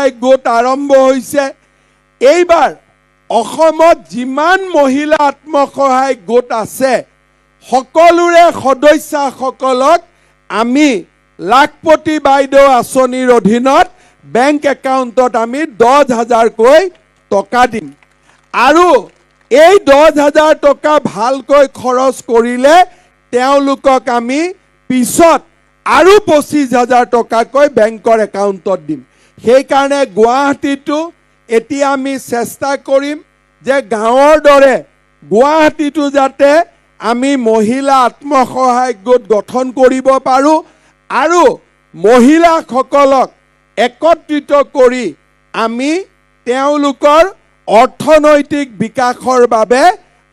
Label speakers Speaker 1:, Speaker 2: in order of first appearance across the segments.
Speaker 1: আত্মসহায়ক গোট আৰম্ভ হৈছে। এইবাৰ অসমত যিমান মহিলা আত্মসহায়ক গোট আছে সকলোৰে সদস্যসকলক আমি লাখপতি বাইদেউ আঁচনিৰ অধীনত বেংক একাউণ্টত আমি 10,000কৈ টকা দিম আৰু এই 10,000 টকা ভালকৈ খৰচ কৰিলে তেওঁলোকক আমি পিছত আৰু 25,000 টকাকৈ বেংকৰ একাউণ্টত দিম। সেইকাৰণে গুৱাহাটীটো এতিয়া আমি চেষ্টা কৰিম যে গাঁৱৰ দৰে গুৱাহাটীটো যাতে আমি মহিলা আত্মসহায়ক গোট গঠন কৰিব পাৰোঁ আৰু মহিলাসকলক একত্ৰিত কৰি আমি তেওঁলোকৰ অৰ্থনৈতিক বিকাশৰ বাবে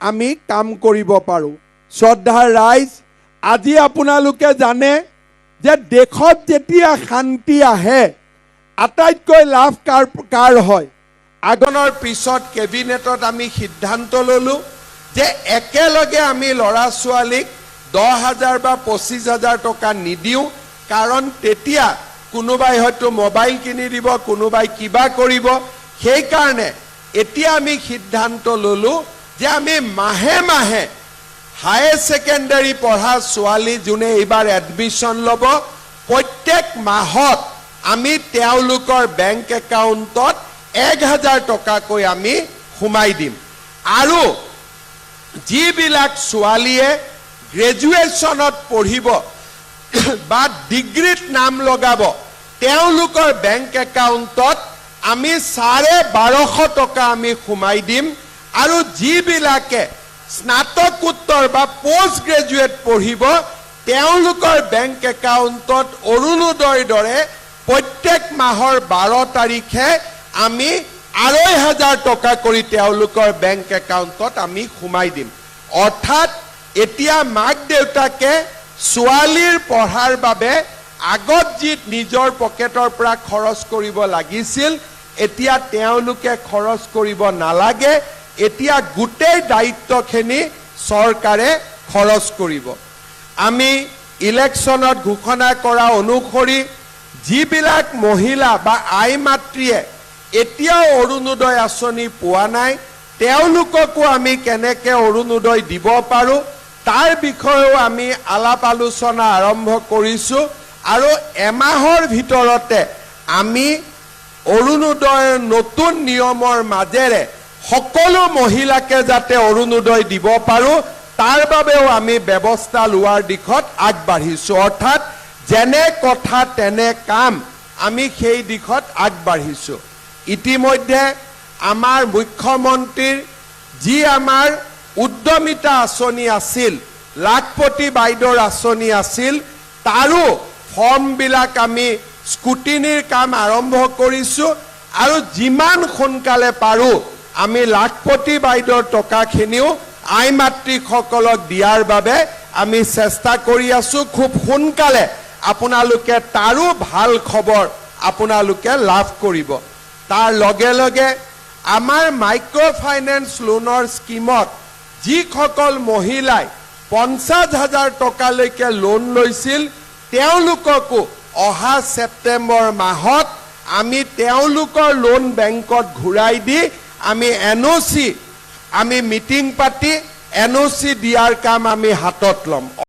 Speaker 1: আমি কাম কৰিব পাৰোঁ। শ্ৰদ্ধাৰ ৰাইজ, আজি আপোনালোকে জানে যে দেশত যেতিয়া শান্তি আহে আটাইতকৈ লাভ কাৰ হয়। আগনৰ পিছত কেবিনেটত আমি সিদ্ধান্ত ল'লোঁ যে একেলগে আমি ল'ৰা ছোৱালীক 10,000 বা 25,000 টকা নিদিওঁ, কাৰণ তেতিয়া কোনোবাই হয়তো মোবাইল কিনি দিব, কোনোবাই কিবা কৰিব। সেইকাৰণে এতিয়া আমি সিদ্ধান্ত ল'লোঁ যে আমি মাহে মাহে হায়াৰ ছেকেণ্ডাৰী পঢ়া ছোৱালী যোনে এইবাৰ এডমিশ্যন ল'ব প্ৰত্যেক মাহত আমি তেওঁলোকৰ বেংক একাউণ্টত 1,000 টকাকৈ আমি সোমাই দিম আৰু যিবিলাক ছোৱালীয়ে গ্ৰেজুৱেশ্যনত পঢ়িব বা ডিগ্ৰীত নাম লগাব তেওঁলোকৰ বেংক একাউণ্টত আমি 1250 টকা আমি সোমাই দিম আৰু যিবিলাকে স্নাতকোত্তৰ বা পোষ্ট গ্ৰেজুৱেট পঢ়িব তেওঁলোকৰ বেংক একাউণ্টত অৰুণোদয়ৰ দৰে প্ৰত্যেক মাহৰ 12 তাৰিখে আমি 2,500 টকা কৰি তেওঁলোকৰ বেংক একাউণ্টত আমি সোমাই দিম। অৰ্থাৎ এতিয়া মাক দেউতাকে ছোৱালীৰ পঢ়াৰ বাবে আগত যি নিজৰ পকেটৰ পৰা খৰচ কৰিব লাগিছিল এতিয়া তেওঁলোকে খৰচ কৰিব নালাগে। এতিয়া গোটেই দায়িত্বখিনি চৰকাৰে খৰচ কৰিব। আমি ইলেকশ্যনত ঘোষণা কৰা অনুসৰি যিবিলাক মহিলা বা আই মাতৃয়ে এতিয়াও অৰুণোদয় আঁচনি পোৱা নাই তেওঁলোককো আমি কেনেকৈ অৰুণোদয় দিব পাৰোঁ তাৰ বিষয়েও আমি আলাপ আলোচনা আৰম্ভ কৰিছোঁ আৰু এমাহৰ ভিতৰতে আমি অৰুণোদয়ৰ নতুন নিয়মৰ মাজেৰে সকলো মহিলাকে যাতে অৰুণোদয় দিব পাৰোঁ তাৰ বাবেও আমি ব্যৱস্থা লোৱাৰ দিশত আগবাঢ়িছোঁ। অৰ্থাৎ যেনে কথা তেনে কাম আমি সেই দিশত আগবাঢ়িছোঁ। ইতিমধ্যে আমাৰ মুখ্যমন্ত্ৰীৰ যি আমাৰ উদ্যমিতা আঁচনি আছিল, লাখপতি বাইদেউৰ আঁচনি আছিল, তাৰো ফৰ্মবিলাক আমি স্কুটিনিৰ কাম আৰম্ভ কৰিছোঁ আৰু যিমান সোনকালে পাৰোঁ আমি লাখপতি বাইদেউৰ টকাখিনিও আই মাতৃসকলক দিয়াৰ বাবে আমি চেষ্টা কৰি আছোঁ। খুব সোনকালে আপোনালোকে তাৰো ভাল খবৰ আপোনালোকে লাভ কৰিব। তাৰ লগে লগে আমাৰ মাইক্ৰ' ফাইনেন্স লোনৰ স্কিমত যিসকল মহিলাই 50,000 টকালৈকে লোন লৈছিল তেওঁলোককো অহা ছেপ্টেম্বৰ মাহত আমি তেওঁলোকৰ লোন বেংকত ঘূৰাই দি আমি NOC আমি মিটিং পাতি NOC দিয়াৰ কাম আমি হাতত ল'ম।